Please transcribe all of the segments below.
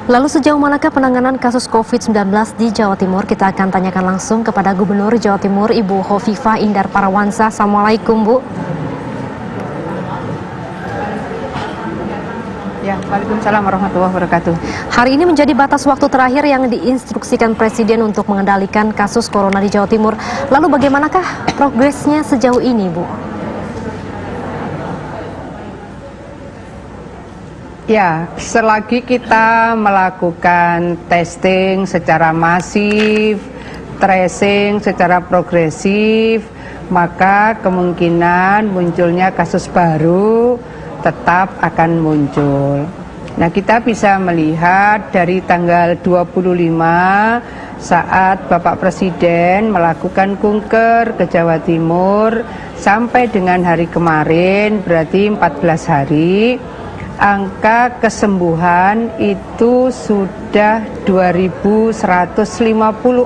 Lalu sejauh manakah penanganan kasus COVID-19 di Jawa Timur? Kita akan tanyakan langsung kepada Gubernur Jawa Timur, Ibu Hovifah Indar Parawansa. Assalamualaikum, Bu. Ya, Waalaikumsalam warahmatullahi wabarakatuh. Hari ini menjadi batas waktu terakhir yang diinstruksikan Presiden untuk mengendalikan kasus corona di Jawa Timur. Lalu bagaimanakah progresnya sejauh ini, Bu? Ya, selagi kita melakukan testing secara masif, tracing secara progresif, maka kemungkinan munculnya kasus baru tetap akan muncul. Nah, kita bisa melihat dari tanggal 25 saat Bapak Presiden melakukan kunker ke Jawa Timur sampai dengan hari kemarin, berarti 14 hari, angka kesembuhan itu sudah 2.150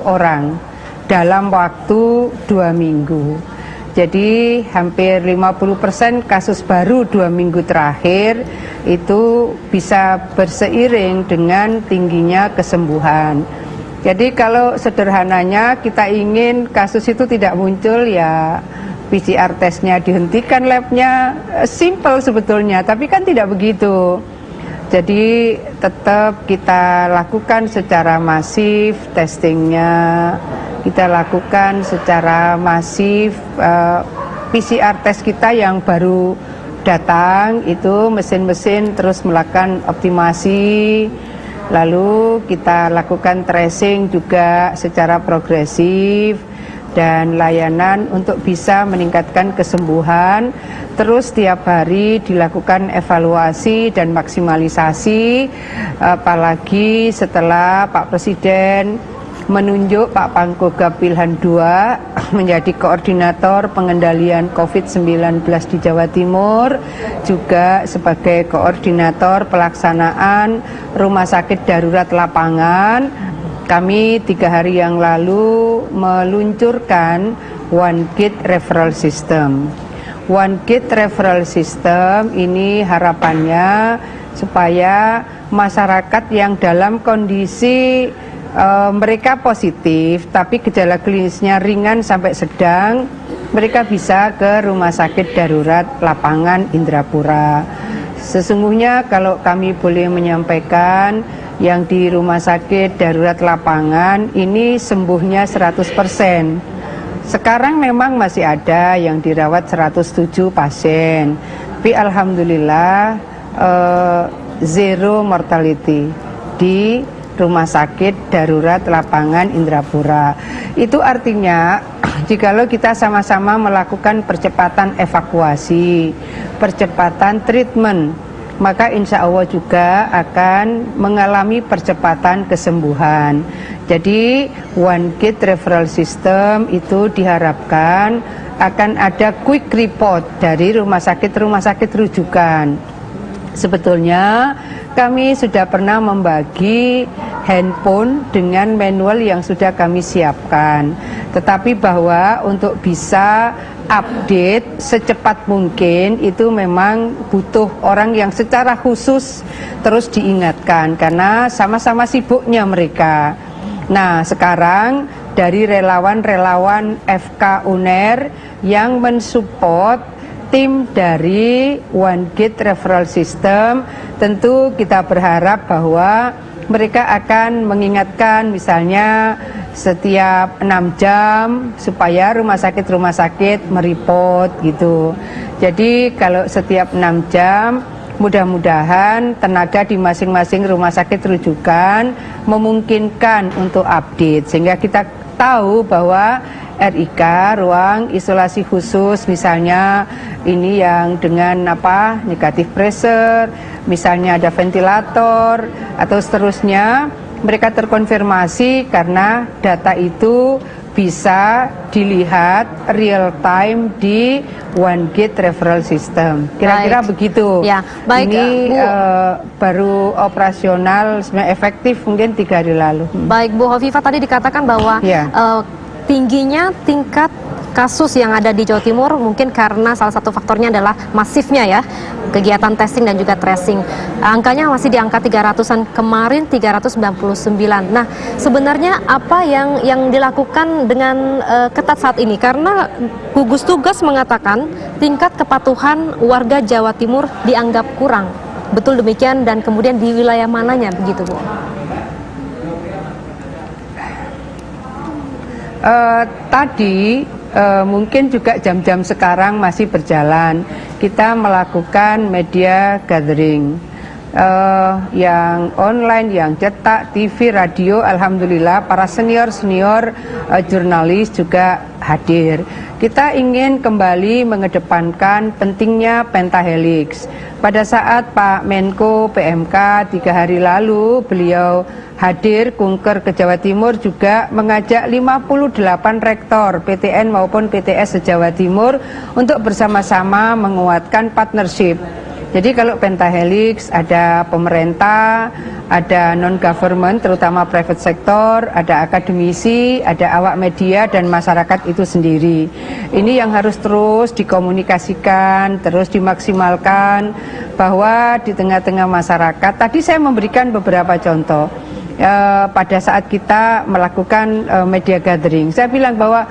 orang dalam waktu 2 minggu. Jadi hampir 50% kasus baru 2 minggu terakhir itu bisa berseiring dengan tingginya kesembuhan. Jadi kalau sederhananya kita ingin kasus itu tidak muncul, ya PCR tesnya dihentikan, labnya simple sebetulnya, tapi kan tidak begitu. Jadi tetap kita lakukan secara masif testingnya, kita lakukan secara masif PCR tes kita yang baru datang itu mesin-mesin terus melakukan optimasi, lalu kita lakukan tracing juga secara progresif, dan layanan untuk bisa meningkatkan kesembuhan. Terus tiap hari dilakukan evaluasi dan maksimalisasi, apalagi setelah Pak Presiden menunjuk Pak Pangkogap Wilhan II menjadi koordinator pengendalian COVID-19 di Jawa Timur, juga sebagai koordinator pelaksanaan rumah sakit darurat lapangan. Kami 3 hari yang lalu meluncurkan One Gate Referral System. One Gate Referral System ini harapannya supaya masyarakat yang dalam kondisi mereka positif tapi gejala klinisnya ringan sampai sedang, mereka bisa ke rumah sakit darurat lapangan Indrapura. Sesungguhnya kalau kami boleh menyampaikan, yang di rumah sakit darurat lapangan ini sembuhnya 100%. Sekarang memang masih ada yang dirawat 107 pasien, tapi alhamdulillah zero mortality di rumah sakit darurat lapangan Indrapura. Itu artinya jikalau kita sama-sama melakukan percepatan evakuasi, percepatan treatment, maka insya Allah juga akan mengalami percepatan kesembuhan. Jadi One Gate Referral System itu diharapkan akan ada quick report dari rumah sakit rujukan. Sebetulnya kami sudah pernah membagi handphone dengan manual yang sudah kami siapkan, tetapi bahwa untuk bisa update secepat mungkin itu memang butuh orang yang secara khusus terus diingatkan karena sama-sama sibuknya mereka. Nah, sekarang dari relawan-relawan FK UNER yang mensupport tim dari One Gate Referral System, tentu kita berharap bahwa mereka akan mengingatkan misalnya setiap 6 jam supaya rumah sakit mereport gitu. Jadi kalau setiap 6 jam mudah-mudahan tenaga di masing-masing rumah sakit rujukan memungkinkan untuk update sehingga kita tahu bahwa RIK, ruang isolasi khusus misalnya ini yang dengan negatif pressure, misalnya ada ventilator atau seterusnya, mereka terkonfirmasi karena data itu bisa dilihat real time di One Gate Referral System. Kira-kira begitu. Ya, baik, ini baru operasional sebenarnya efektif mungkin 3 hari lalu. Baik, Bu Hovifah, tadi dikatakan bahwa tingginya tingkat kasus yang ada di Jawa Timur mungkin karena salah satu faktornya adalah masifnya ya kegiatan testing dan juga tracing. Angkanya masih di angka 300-an, kemarin 399. Nah, sebenarnya apa yang dilakukan dengan ketat saat ini? Karena gugus tugas mengatakan tingkat kepatuhan warga Jawa Timur dianggap kurang. Betul demikian, dan kemudian di wilayah mananya begitu, Bu? Tadi mungkin juga jam-jam sekarang masih berjalan. Kita melakukan media gathering yang online, yang cetak, TV, radio. Alhamdulillah para senior-senior jurnalis juga hadir. Kita ingin kembali mengedepankan pentingnya pentahelix. Pada saat Pak Menko PMK 3 hari lalu beliau hadir kunker ke Jawa Timur, juga mengajak 58 rektor PTN maupun PTS se-Jawa Timur untuk bersama-sama menguatkan partnership. Jadi kalau pentahelix ada pemerintah, ada non-government terutama private sector, ada akademisi, ada awak media dan masyarakat itu sendiri. Ini yang harus terus dikomunikasikan, terus dimaksimalkan, bahwa di tengah-tengah masyarakat. Tadi saya memberikan beberapa contoh pada saat kita melakukan media gathering. Saya bilang bahwa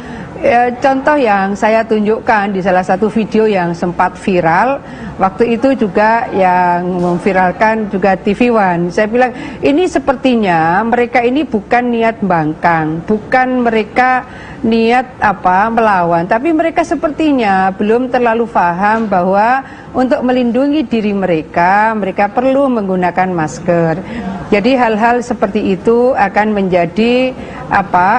contoh yang saya tunjukkan di salah satu video yang sempat viral, waktu itu juga yang memviralkan juga TV One. Saya bilang ini sepertinya mereka ini bukan niat bangkang, bukan mereka niat melawan, tapi mereka sepertinya belum terlalu paham bahwa untuk melindungi diri mereka perlu menggunakan masker. Jadi hal-hal seperti itu akan menjadi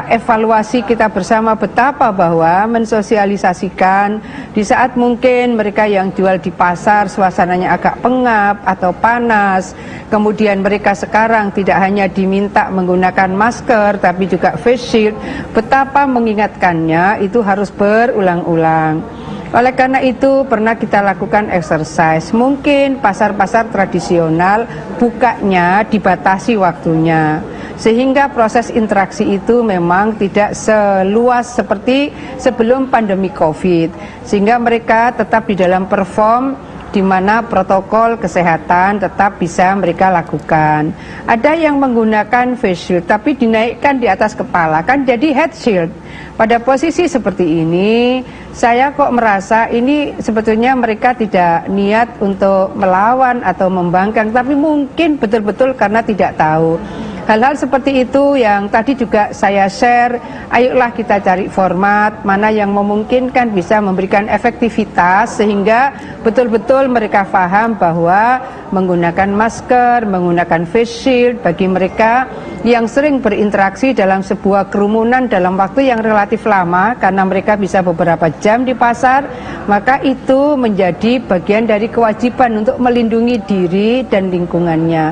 evaluasi kita bersama, betapa bahwa mensosialisasikan di saat mungkin mereka yang jual di pasar suasananya agak pengap atau panas, kemudian mereka sekarang tidak hanya diminta menggunakan masker tapi juga face shield, betapa mengingatkannya itu harus berulang-ulang. Oleh karena itu pernah kita lakukan exercise, mungkin pasar-pasar tradisional bukanya dibatasi waktunya, sehingga proses interaksi itu memang tidak seluas seperti sebelum pandemi COVID, sehingga mereka tetap di dalam perform di mana protokol kesehatan tetap bisa mereka lakukan. Ada yang menggunakan face shield tapi dinaikkan di atas kepala, kan jadi head shield. Pada posisi seperti ini, saya kok merasa ini sebetulnya mereka tidak niat untuk melawan atau membangkang, tapi mungkin betul-betul karena tidak tahu. Hal-hal seperti itu yang tadi juga saya share, ayolah kita cari format mana yang memungkinkan bisa memberikan efektivitas sehingga betul-betul mereka paham bahwa menggunakan masker, menggunakan face shield bagi mereka yang sering berinteraksi dalam sebuah kerumunan dalam waktu yang relatif lama, karena mereka bisa beberapa jam di pasar, maka itu menjadi bagian dari kewajiban untuk melindungi diri dan lingkungannya.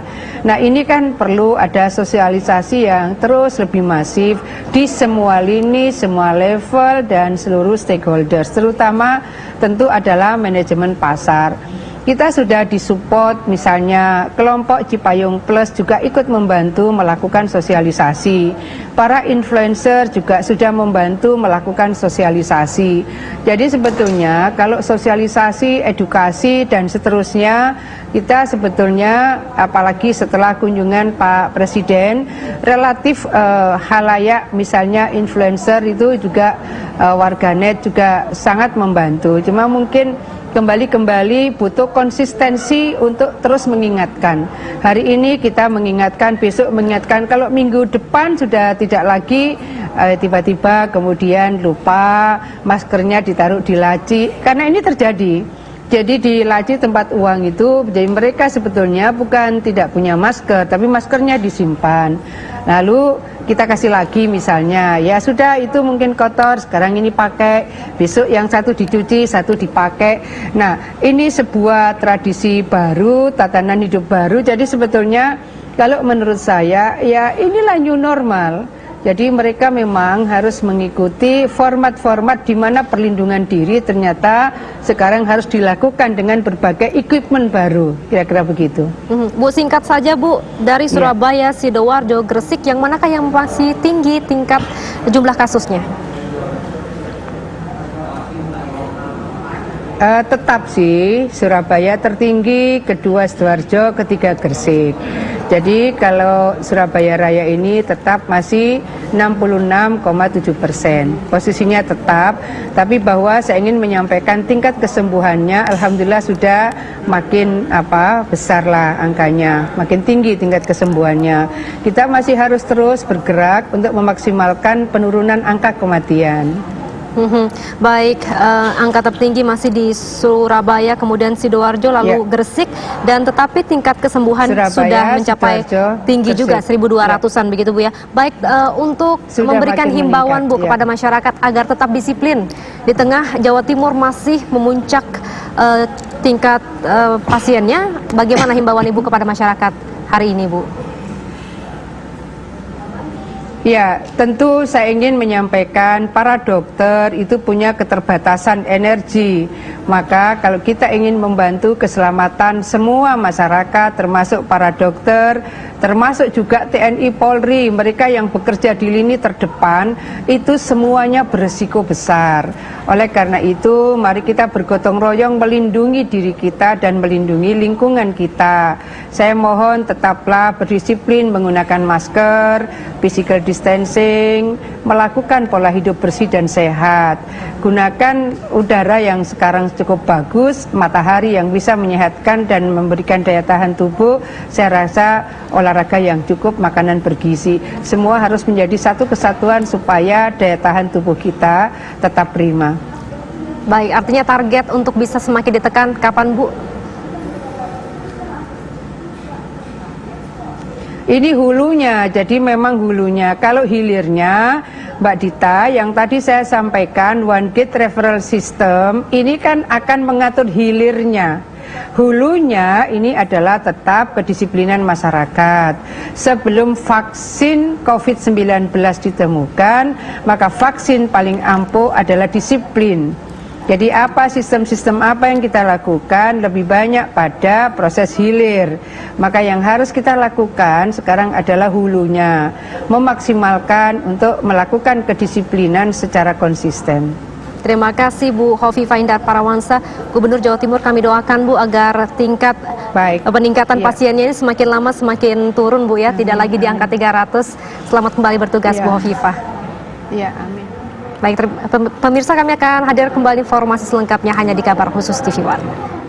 Nah, ini kan perlu ada sosialisasi yang terus lebih masif di semua lini, semua level dan seluruh stakeholders, terutama tentu adalah manajemen pasar. Kita sudah disupport, misalnya kelompok Cipayung Plus juga ikut membantu melakukan sosialisasi. Para influencer juga sudah membantu melakukan sosialisasi. Jadi sebetulnya kalau sosialisasi, edukasi dan seterusnya, kita sebetulnya apalagi setelah kunjungan Pak Presiden, relatif halayak misalnya influencer itu juga warganet juga sangat membantu. Cuma mungkin kembali butuh konsistensi untuk terus mengingatkan. Hari ini kita mengingatkan, besok mengingatkan, kalau minggu depan sudah tidak lagi tiba-tiba kemudian lupa maskernya ditaruh di laci, karena ini terjadi. Jadi di laci tempat uang itu, jadi mereka sebetulnya bukan tidak punya masker, tapi maskernya disimpan. Lalu kita kasih lagi misalnya, ya sudah itu mungkin kotor, sekarang ini pakai, besok yang satu dicuci, satu dipakai. Nah, ini sebuah tradisi baru, tatanan hidup baru. Jadi sebetulnya kalau menurut saya, ya inilah new normal. Jadi mereka memang harus mengikuti format-format di mana perlindungan diri ternyata sekarang harus dilakukan dengan berbagai equipment baru, kira-kira begitu. Bu, singkat saja Bu, dari Surabaya, Sidoarjo, Gresik, yang manakah yang masih tinggi tingkat jumlah kasusnya? Tetap sih, Surabaya tertinggi, kedua Sidoarjo, ketiga Gresik. Jadi kalau Surabaya Raya ini tetap masih 66,7%. Posisinya tetap, tapi bahwa saya ingin menyampaikan tingkat kesembuhannya, alhamdulillah sudah makin besar lah angkanya, makin tinggi tingkat kesembuhannya. Kita masih harus terus bergerak untuk memaksimalkan penurunan angka kematian. Baik, angka tertinggi masih di Surabaya, kemudian Sidoarjo, lalu Gresik, dan tetapi tingkat kesembuhan Surabaya, sudah mencapai Sidoarjo, tinggi Gresik. juga 1.200-an begitu Bu ya. Baik, untuk Sudah memberikan makin himbauan meningkat, Bu kepada masyarakat agar tetap disiplin di tengah Jawa Timur masih memuncak tingkat pasiennya, bagaimana himbauan Ibu kepada masyarakat hari ini Bu? Ya, tentu saya ingin menyampaikan para dokter itu punya keterbatasan energi. Maka kalau kita ingin membantu keselamatan semua masyarakat, termasuk para dokter, termasuk juga TNI Polri, mereka yang bekerja di lini terdepan, itu semuanya beresiko besar. Oleh karena itu, mari kita bergotong royong melindungi diri kita dan melindungi lingkungan kita. Saya mohon tetaplah berdisiplin menggunakan masker, physical distancing, melakukan pola hidup bersih dan sehat. Gunakan udara yang sekarang cukup bagus, matahari yang bisa menyehatkan dan memberikan daya tahan tubuh. Saya rasa olahraga yang cukup, makanan bergizi. Semua harus menjadi satu kesatuan supaya daya tahan tubuh kita tetap prima. Baik, artinya target untuk bisa semakin ditekan kapan Bu? Ini hulunya, jadi memang hulunya. Kalau hilirnya, Mbak Dita, yang tadi saya sampaikan One Gate Referral System, ini kan akan mengatur hilirnya. Hulunya ini adalah tetap kedisiplinan masyarakat. Sebelum vaksin COVID-19 ditemukan, maka vaksin paling ampuh adalah disiplin. Jadi apa sistem-sistem apa yang kita lakukan lebih banyak pada proses hilir. Maka yang harus kita lakukan sekarang adalah hulunya, memaksimalkan untuk melakukan kedisiplinan secara konsisten. Terima kasih Bu Hovifah Indar Parawansa, Gubernur Jawa Timur. Kami doakan Bu agar tingkat peningkatan pasiennya ini semakin lama semakin turun Bu ya, tidak lagi di angka 300. Selamat kembali bertugas Bu Hovifah. Ya, amin. Baik, pemirsa, kami akan hadir kembali informasi selengkapnya hanya di Kabar Khusus TV One.